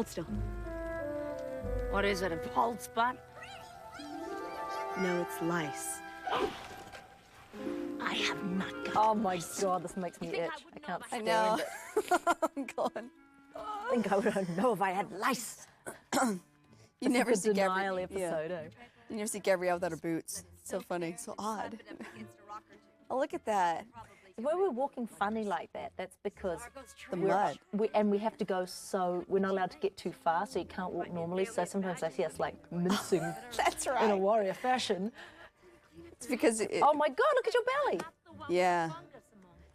Hold still. What is it, a bald spot? No, it's lice. I have not got Oh my God, this makes me itch. I can't stand it. I'm going. I think I would know if I had lice. You never see denial Gabrielle. episode, eh? You never see Gabrielle without her boots. So funny, so odd. Oh, look at that. When we're walking funny like that, that's because The mud. we have to go we're not allowed to get too far, so you can't walk normally. So sometimes I see us like mincing That's in a right. warrior fashion. It's because Oh my God, look at your belly. yeah.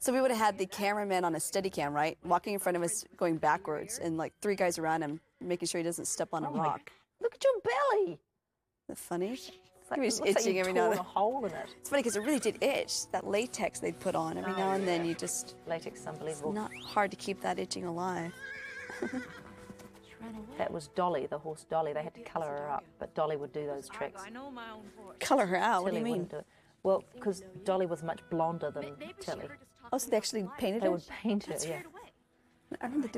So we would have had the cameraman on a steady cam, right? Walking in front of us, going backwards, and like 3 guys around him, making sure he doesn't step on a rock. Look at your belly. Isn't that funny? It's like, He was looks like itching you every now and torn a then. hole in it. It's funny because it really did itch. That latex they'd put on every now and then. You just Latex is unbelievable. not hard to keep that itching alive. That was Dolly, the horse Dolly. They had to colour her up, but Dolly would do those tricks. Color her out. What do you Tilly mean? wouldn't do it. Well, because Dolly was much blonder than Tilly. Oh, so they actually painted They her? would paint her, yeah. I remember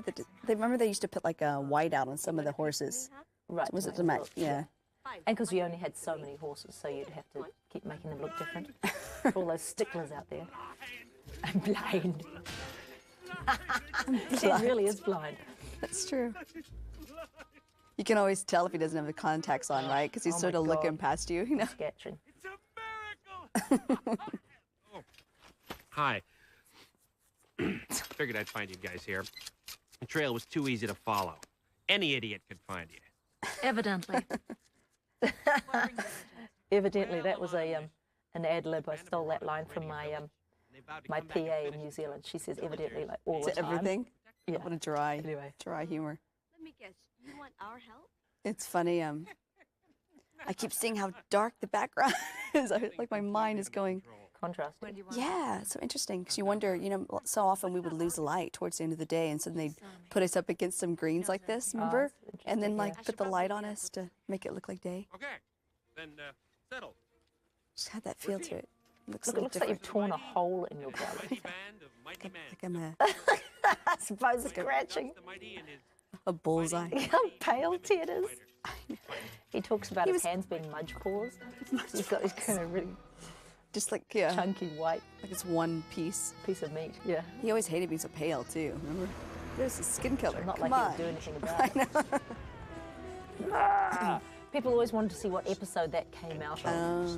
they remember they used to put like a white out on some of the horses. Right. Was to it the make match? look- Yeah. And because you only had so many horses, so you'd have to keep making them look different. For all those sticklers out there. I'm blind. He really is blind. That's true. You can always tell if he doesn't have the contacts on, right? Because he's Oh my sort of looking God. past you, you know? Sketching. Hi. Figured I'd find you guys here. The trail was too easy to follow. Any idiot could find you. Evidently. Evidently, that was an ad lib. I stole that line from my PA in New Zealand. She says evidently like all the To time. everything? Yeah. What a dry, Anyway. dry humor. Let me guess, you want our help? It's funny. I keep seeing how dark the background is. Like my mind is going. Contrast. Yeah, so interesting. Because you wonder, you know, so often we would lose light towards the end of the day, and so they'd put us up against some greens like this, remember? that's And then interesting, like put the light on us to make it look like day. Okay, then settle. Just had that feel to it. Looks Look, a it little looks like different. you've torn a hole in your belly. Mighty band of mighty men. Like I'm I suppose scratching. The mighty and his a bullseye. How pale Ted is. He talks about his hands being mudge paws. He's got this kind of really Just like, yeah, chunky white like it's one piece. piece of meat. Yeah. He always hated being so pale, too, remember? There's a skin color. Not Come like on. he would do anything about it. People always wanted to see what episode that came out of.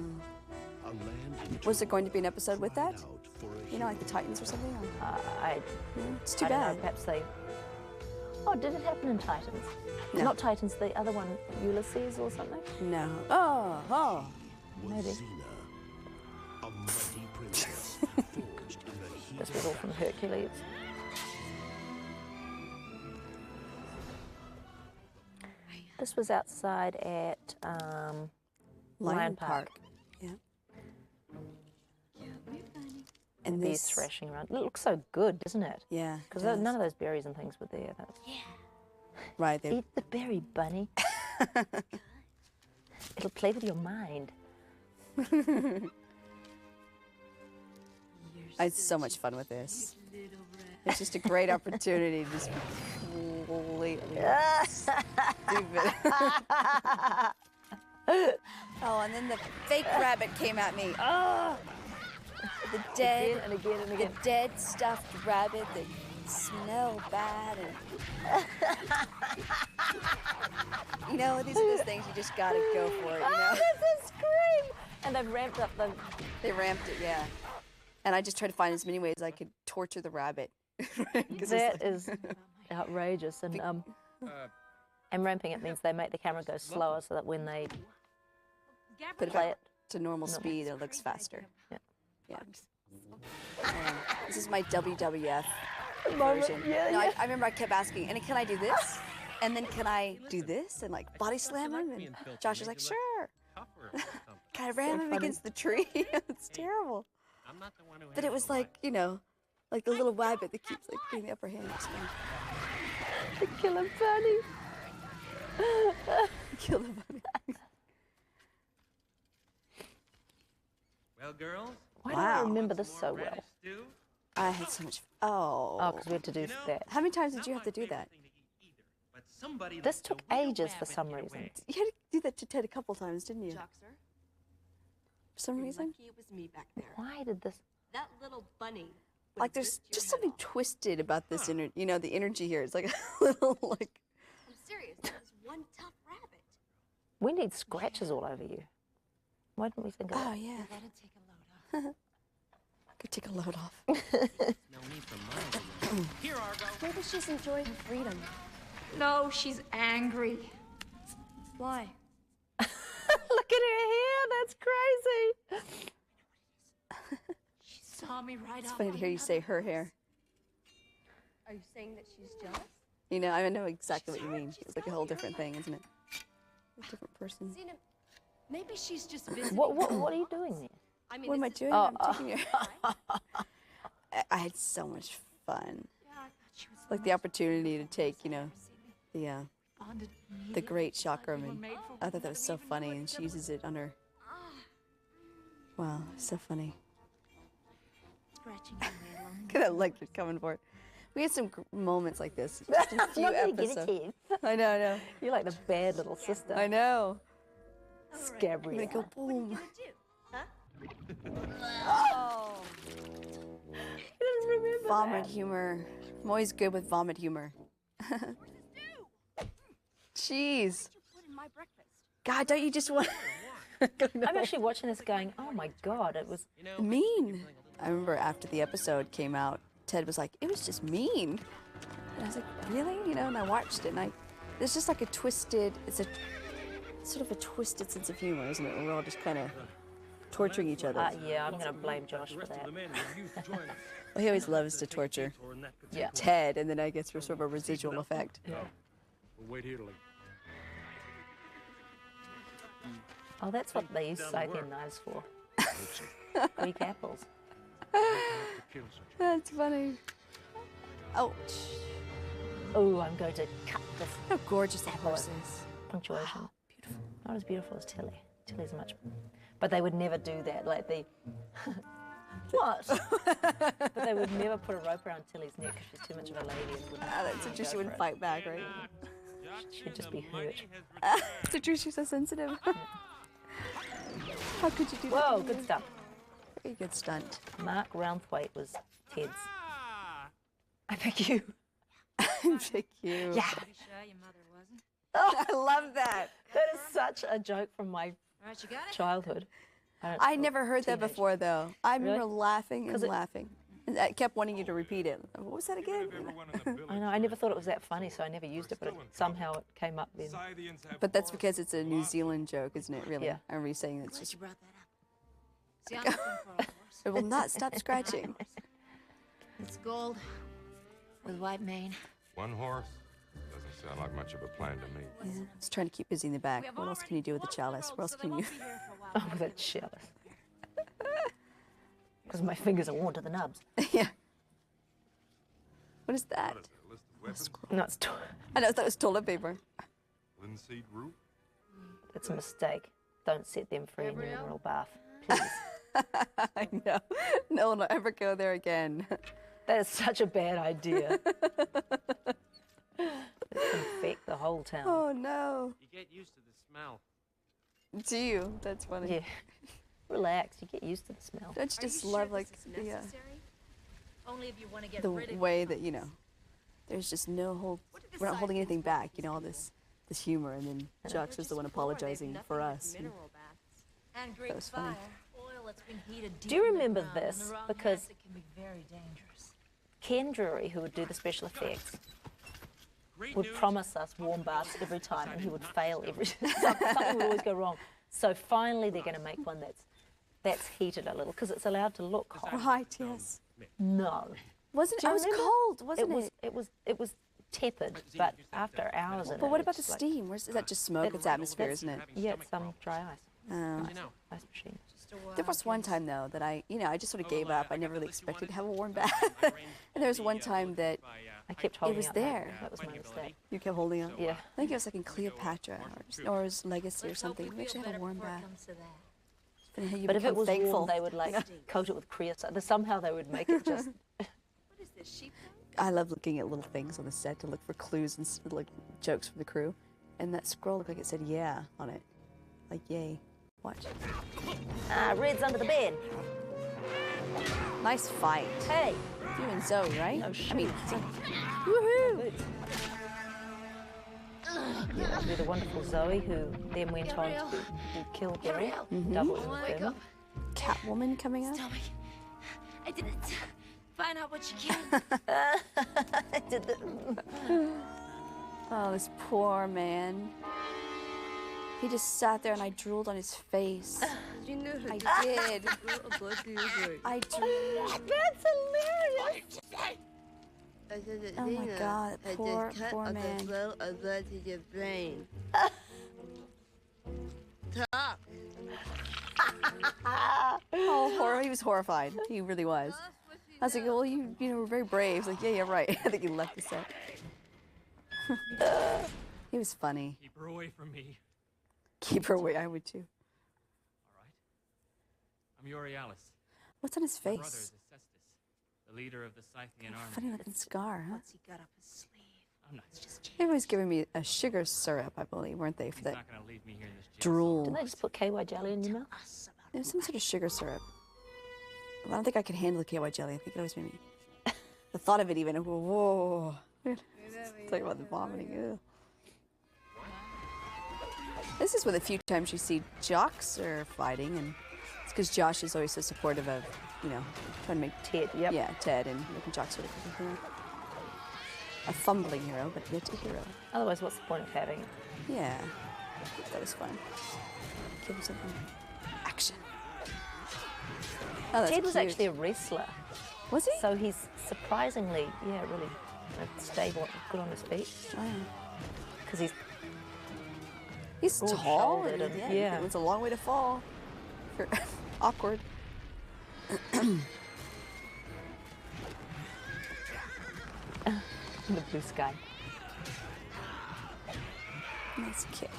Was there going to be an episode with that? You know, like the Titans or something? Or- it's too I don't bad. know, perhaps they... Oh, did it happen in Titans? No. Not Titans, the other one, Ulysses or something? No. Oh. Maybe. This was all from Hercules. This was outside at Lion Park. Yeah. And Bees this, thrashing around. It looks so good, doesn't it? yeah, Because it does. none of those berries and things were there. Right, they, Eat the berry, bunny. It'll play with your mind. I had so much fun with this. It's just a great opportunity to just completely stupid. Oh, and then the fake rabbit came at me. Oh, the dead Again and again and the again. dead stuffed rabbit that smelled bad. And you know, these are those things you just gotta go for it. You know, Oh, that's a scream! And they've ramped up the... they ramped it, yeah. And I just tried to find as many ways I could torture the rabbit. 'Cause it's That like- is outrageous. And ramping it means they make the camera go slower so that when they put it play back it... to normal speed, it looks faster. Yeah. Yeah. This is my WWF Moment, version. yeah, No, yeah. I remember I kept asking, and can I do this? And then can I do this? And like body slam him? And Josh was like, sure. Kind of ram him against the tree. It's terrible. I'm not the one who But it was like, you know, like the little rabbit that keeps like getting the upper hand. It's fun. The killer bunny. Kill the bunny. Well, girls. Why do I Wow. remember this so well? Stew? I had so much. Oh, Oh. because we had to do that. How many times did you have to do that? somebody. This took ages for some reason. You had to do that to Ted a couple times, didn't you? Jock, sir. For some You're reason? lucky it was me back there. Why did this? That little bunny. would Like, have there's ripped your just head something off. twisted about this, you know, the energy here. It's like a little, like... I'm serious. That was one tough rabbit. We need scratches all over you. Why didn't we think of Oh, that? yeah. Gotta take a load off. Could take a load off. No need for mine. Here, Argo. Maybe she's enjoying her freedom. No, she's angry. Why? Look at her hair. That's crazy. She saw me right It's off. funny to hear you say her hair. Are you saying that she's jealous? You know, I know exactly what you mean. It's like a whole different thing, isn't it? A different person. Xena, maybe she's just visiting. What are you doing there? I mean, What am I this is doing? Oh, I'm taking her. I had so much fun. Like the opportunity to take, you know, the great chakra. And I thought that was so funny, and she uses it on her. Wow, so funny. Scratching your head along. Kind of like you're coming for it. We had some moments like this. Just a few Not gonna get episodes. it, Keith. I know. You're like the bad little sister. I know. I'm Scabby. gonna go What are you boom. gonna do? Oh. Vomit humor. I'm always good with vomit humor. Jeez. Put in my breakfast. God, don't you just want I'm actually watching this going, oh my God, it was mean? I remember after the episode came out, Ted was like, it was just mean. And I was like, really? You know, and I watched it, and there's just like a twisted, it's a sort of a twisted sense of humor, isn't it? We're all just kind of torturing each other. yeah, I'm going to blame Josh for that. Well, he always loves to torture Yeah. Ted, and then I guess we're sort of a residual effect. We'll wait here till he Oh, that's what they use scythian knives for. Greek apples. kills her. That's funny. Ouch. Oh, I'm going to cut this How gorgeous that horse is. punctuation. Beautiful. Not as beautiful as Tilly. Tilly's much... But they would never do that, like the... What? But they would never put a rope around Tilly's neck because she's too much of a lady. And wouldn't That's go just she for wouldn't it. fight back, right? She'd just be hurt. It's true, she's so sensitive. How could you do that? Whoa, good stuff. Very good stunt. Mark Roundthwaite was Ted's. I pick you. Pick you. Yeah. Pretty sure your mother wasn't. Oh, I love that. That is such a joke from my All right, you got it? childhood. I never heard that before, though. I remember Really? laughing and 'Cause it- laughing. And I kept wanting you to repeat it. What was that again? Everyone in the village. I know, I never thought it was that funny, so I never used it, but somehow it came up then. Scythians have But that's forests because it's a of New philosophy. Zealand joke, isn't it, really? Yeah. I remember you saying it's Glad just, you brought that up. See, I'm looking for a horse. it will not stop scratching. It's gold with white mane. One horse doesn't sound like much of a plan to me. Yeah. Just trying to keep busy in the back. What else can you do with the chalice? What else can you... Oh, with a chalice. Because my fingers are worn to the nubs. Yeah. What is that? What is it, a list of weapons? No, it's, I know, I thought it was toilet paper. Linseed root? it's a mistake. Don't set them free in your mineral bath, please. I know. No one will ever go there again. That is such a bad idea. Let's infect the whole town. Oh, no. You get used to the smell. Do you? That's funny. Yeah. Relax, you get used to the smell. Don't you Are you just sure love, this like, is the, necessary? Only if you want to get the rid of way that, you know, there's just no hold, we're not holding anything back, you know, all this humor, and then Jock's was the one apologizing for us. and- Mineral baths. And Greek was funny. fire, oil that's been heated deep Do you in the remember ground, and this? the wrong Because- acid can be very dangerous. Ken Drury, who would do the special effects, Great would news. promise us warm baths every time, and he would fail every something would always go wrong. So finally, they're going to make one that's heated a little because it's allowed to look hot. Right, yes. No, Wasn't Do it? you It was remember? cold, wasn't it? it was tepid, but after hours in it. But what about the it's like- steam? Is that just smoke? It's atmosphere, isn't it? Yeah, it's dry ice. Oh. I know. Ice machine. There was one time, though, that I just sort of gave up. I never really expected to have a warm bath. And there was one time that I kept holding was up there. That was my mistake. you kept holding on. Yeah. I think it was like in Cleopatra or it was Legacy or something. We actually had a warm bath. And how you But if it become was thankful. warm, they would like coat it with creosote. Somehow they would make it just. What is this, sheep dung? I love looking at little things on the set to look for clues and like jokes from the crew. And that scroll looked like it said "yeah" on it, like yay. Watch. Ah, Red's under the bed. Nice fight. Hey. You and Zoe, right? No I mean, shit. woohoo! Yeah, that'd be the wonderful Zoe, who then went on to kill Beryl, double in the Catwoman coming up. Tell me. I didn't find out what you can. Oh, this poor man. He just sat there and I drooled on his face. I did. I drooled. That's hilarious. Oh my God, that poor man. Oh, he was horrified. He really was. I was like, well, you were very brave. He's like, yeah, right. I think he left the set. He was funny. Keep her away from me. Keep her away. I would too. All right. I'm Euryalus. What's on his My brother is face? Acestus, the leader of the Scythian army. Funny looking scar, huh? What's he got up his sleeve? I'm not. They was giving me a sugar syrup, I believe, weren't they, for He's that not gonna leave me here in this jail. drool? Didn't they just put KY jelly in your mouth? There was some sort of sugar syrup. Well, I don't think I could handle the KY jelly. I think it always made me... The thought of it even, whoa. Talk about the vomiting. Ew. This is one of the few times you see jocks are fighting, and it's because Josh is always so supportive of, you know, trying to make Ted, yep. Yeah, Ted, and making Jock sort of a hero. A fumbling hero, but yet a hero. Otherwise, what's the point of having it? Yeah, that was fun. Give him something. Action. Oh, that's Ted was cute. actually a wrestler. Was he? So he's surprisingly, yeah, really stable, good on his feet. Wow. Because he's He's tall. broad-shouldered And, and- yeah, yeah. it was a long way to fall. Awkward. in the blue sky. Nice kick.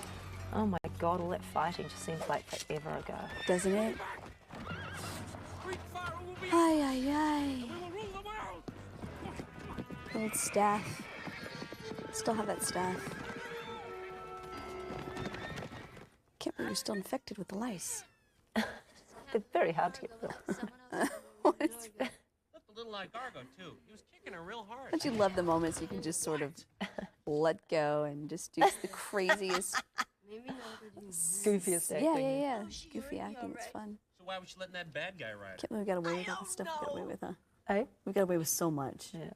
Oh my God, all that fighting just seems like forever ago. Doesn't it? Ay, ay, ay. Old staff. Still have that staff. Can't believe you're still infected with the lice. They're very hard to get rid of. What is that? Look, the little Gargo too. He was kicking her real hard. Don't you love the moments you can just sort of let go and just do the craziest, Goofiest acting. yeah. Goofy acting. It's fun. So why was she letting that bad guy ride? Can't believe we got away with all the stuff we got away with, huh? Eh? We got away with so much. Yeah.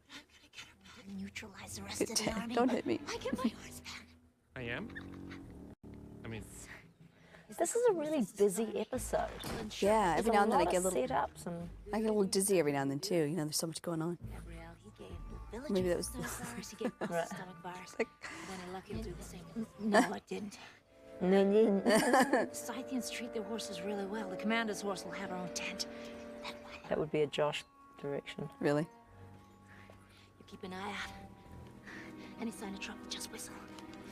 Neutralize the rest Good of the Ted, army. don't hit me. I get my horse back. I am? I mean, This is a really busy episode. Yeah, every There's now and then I lot get a of little, setups and I get a little dizzy every now and then too. You know, there's so much going on. Gabrielle, he gave the village Maybe that was stomach virus. He gave us Right. stomach virus. Like- Then I lucky to do the same. No, I didn't. Scythians treat their horses really well. The commander's horse will have her own tent. That way, that would be a Josh direction. Really? you keep an eye out. Any sign of trouble, just whistle.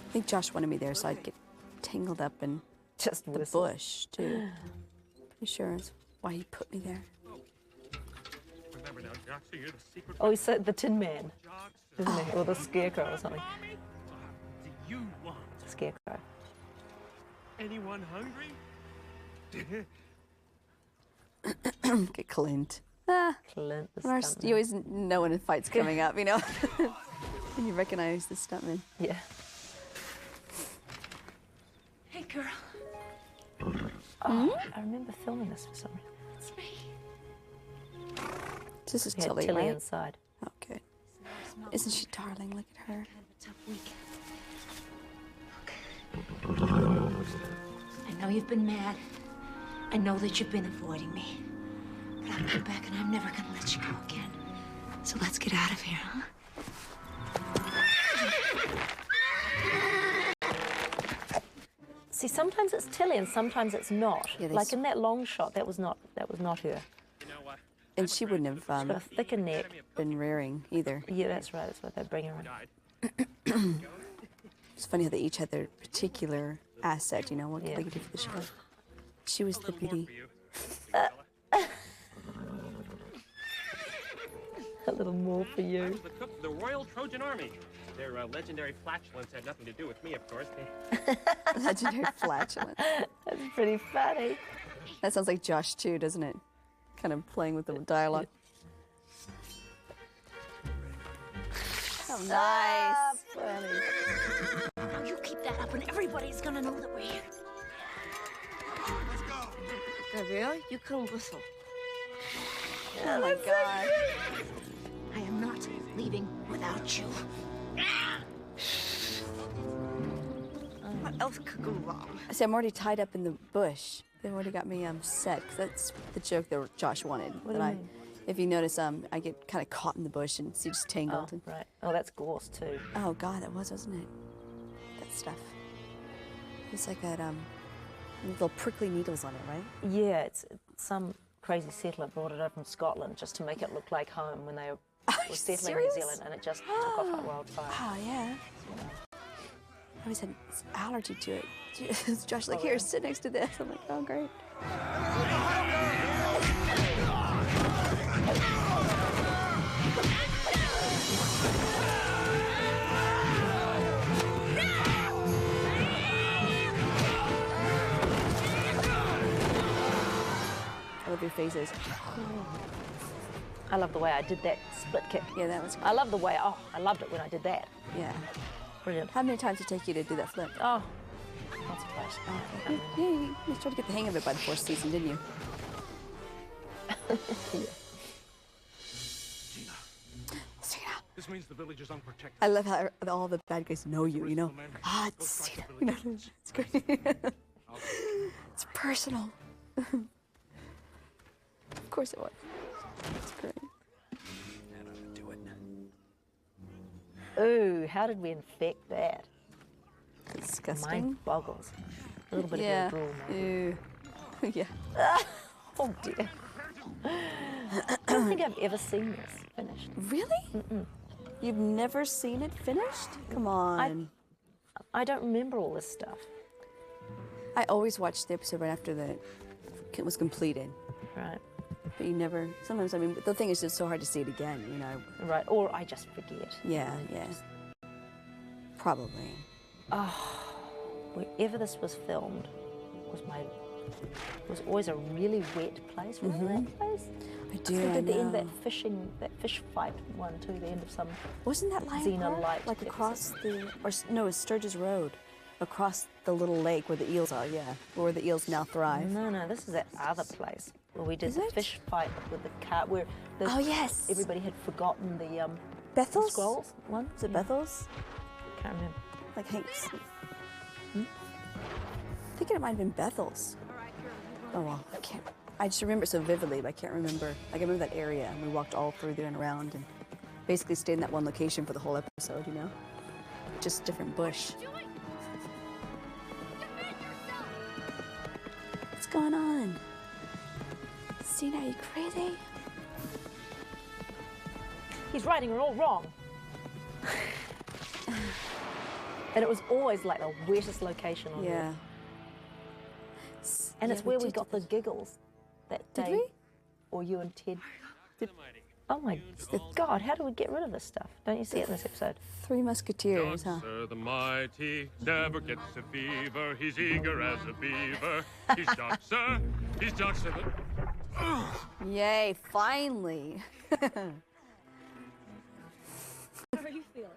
I think Josh wanted me there so I'd get tangled up in Just the whistle. bush too. Pretty sure that's why he put me there. remember now, Joxer, you're the secret. Oh, he said the Tin Man, Joxer. isn't he? Or the Scarecrow or something. Mommy? Do you want Scarecrow. anyone hungry? Get Clint. Ah, Clint the you stuntman. always know when a fight's coming up, you know? And you recognize the stuntman. Yeah. Hey, girl. Oh, I remember filming this for some reason. It's me. This is We had Tilly, Tilly right? inside. Okay. Isn't she darling? Look at her. Kind of a tough week. I know you've been mad. I know that you've been avoiding me. But I'll come back and I'm never gonna let you go again. So let's get out of here, huh? See, sometimes it's Tilly and sometimes it's not. Yeah, they like s- in that long shot, that was not her. You know what? And she wouldn't have She's got a thicker neck. been rearing either. Yeah, that's right. That's why they bring her in. Died. It's funny how they each had their particular asset, you know, what Yeah. they could do for the show. She was the More beauty. for you. Big fella. A little more for I you. was the cook of the Royal Trojan Army. Their legendary flatulence had nothing to do with me, of course. Legendary flatulence. That's pretty funny. That sounds like Josh too, doesn't it? Kind of playing with the dialogue. Oh, nice. Funny. Now you keep that up and everybody's gonna know that we're here. Gabriel, you can whistle. Oh my God. I am not leaving without you. What else could go wrong? See, I'm already tied up in the bush. They already got me set. 'Cause that's the joke that Josh wanted. What do you mean? If you notice, I get kind of caught in the bush and see just tangled. Oh, right. Oh, that's gorse too. Oh God, that was, wasn't it? That stuff. It's like that little prickly needles on it, right? Yeah, it's some crazy settler brought it over from Scotland just to make it look like home when they were you settling serious? New Zealand, and it just took off like wildfire. Oh yeah. I always had this allergy to it. Josh like, Oh, here, really? sit next to this. I'm like, oh great. I love your faces. I love the way I did that split kick. Yeah, that was I love the way, oh, I loved it when I did that. yeah. Brilliant. How many times did it take you to do that flip? Oh, not surprised. Yeah, you tried to get the hang of it by the fourth season, didn't you? Xena. This means the village is unprotected. I love how all the bad guys know you, you know? Ah, it's Xena. You know, it's great. It's personal. Of course it was. It's great. Ooh, how did we infect that? Disgusting. Mind boggles. A little bit Yeah. of your drool, maybe. Ew. Yeah. Oh dear. I don't think I've ever seen this finished. Really? You've never seen it finished? Come on. I don't remember all this stuff. I always watched the episode right after it was completed. Right. But you never, sometimes, I mean, the thing is just so hard to see it again, you know? Right. Or I just forget. Yeah, yeah. Probably. Wherever this was filmed was always a really wet place. Remember that place? I do, At I the end, know. that fish fight one too, the end of some. Wasn't that Lion Xena Park? Light Like episode. across the, no, it's Sturgis Road. Across the little lake where the eels are, yeah. Where the eels now thrive. No, this is that other place where we did Is the it? fish fight with the cat, where the, Oh, yes. everybody had forgotten the Bethel's? scrolls one. Is it Bethel's? Can't remember. Like Hanks. I think it might have been Bethel's. Oh well, I can't. I just remember it so vividly, but I can't remember. Like I remember that area, and we walked all through there and around, and basically stayed in that one location for the whole episode. You know, just different bush. What's going on? Xena, are you crazy? He's writing it all wrong. And it was always like the wettest location on Yeah. Earth. And Yeah, it's where we did got do the giggles that Did day. we? Or you and Ted. Oh my God, how do we get rid of this stuff? Don't you see it in this episode? Three Musketeers, huh? Sir the mighty never gets a fever. He's eager as a beaver. He's Joxer. He's Joxer. Yay! Finally. How are you feeling?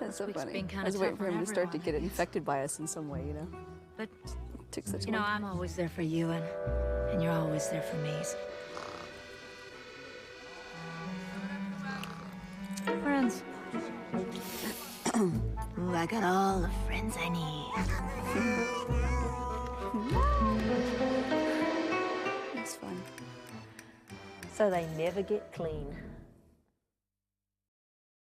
That's so week's funny. been kinda I was waiting tough for him on to start to get everyone. infected by us in some way, you know? But, Took such a you know, long I'm always there for you, and you're always there for me. So. Friends. Ooh, I got all the friends I need. It's fun. So they never get clean.